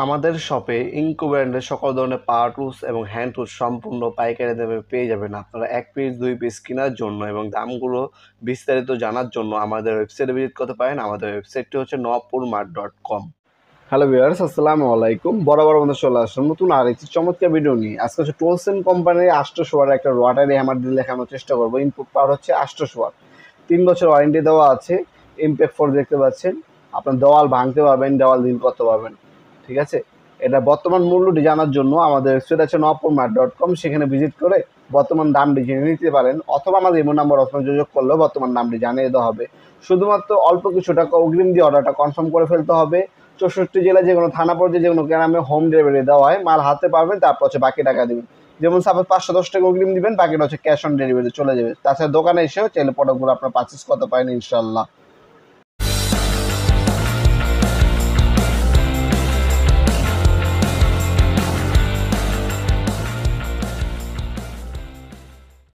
আমাদের শপে ইনকো ব্র্যান্ডের সকল ধরনের পাওয়ার টুলস এবং হ্যান্ড টুলস সম্পূর্ণ পাইকারি দামে পেয়ে যাবেন। আপনারা ১ পিস ২ পিস কেনার জন্য এবং দামগুলো বিস্তারিত জানার জন্য আমাদের ওয়েবসাইটে ভিজিট করতে পারেন। আমাদের ওয়েবসাইটটি হচ্ছে nwapoormart.com। হ্যালো ভিউয়ার্স, আসসালামু আলাইকুম। বরাবর মতো চলে আসলাম নতুন আর একটি চমৎকার ভিডিও নিয়ে। আজকে হচ্ছে টোলসেন কোম্পানির ৮০০ ওয়াটের একটা রোটারি হ্যামার দিয়ে দেখানোর চেষ্টা করবো। ইনপুট পাওয়ার হচ্ছে ৮০০ ওয়াট, ৩ বছর ওয়ারেন্টি দেওয়া আছে। ইমপ্যাক্ট ফোর্স দেখতে পাচ্ছেন, আপনার দেওয়াল ভাঙতে পারবেন, দেওয়াল ডিল করতে পারবেন। ঠিক আছে, এটা বর্তমান মূল্যটি জানার জন্য আমাদের ওয়েবসাইট আছে nwapoormart.com, সেখানে ভিজিট করে বর্তমান দামটি জেনে নিতে পারেন, অথবা আমাদের ইমো নাম্বার অথবা যোগাযোগ করলেও বর্তমান দামটি জানিয়ে দেওয়া হবে। শুধুমাত্র অল্প কিছু টাকা অগ্রিম দিয়ে অর্ডারটা কনফার্ম করে ফেলতে হবে। ৬৪ জেলায় যে কোনো থানা পর্যায়ে যে কোনো গ্রামে হোম ডেলিভারি দেওয়া হয়, মাল হাতে পাবেন, তারপর হচ্ছে বাকি টাকা দেবেন। যেমন সাপোজ ৫১০ টাকা অগ্রিম দিবেন, বাকিটা হচ্ছে ক্যাশ অন ডেলিভারি চলে যাবে। তাছাড়া দোকানে এসেও চাইলে প্রোডাক্টগুলো আপনার পারচেস করতে পারেন ইনশাল্লাহ।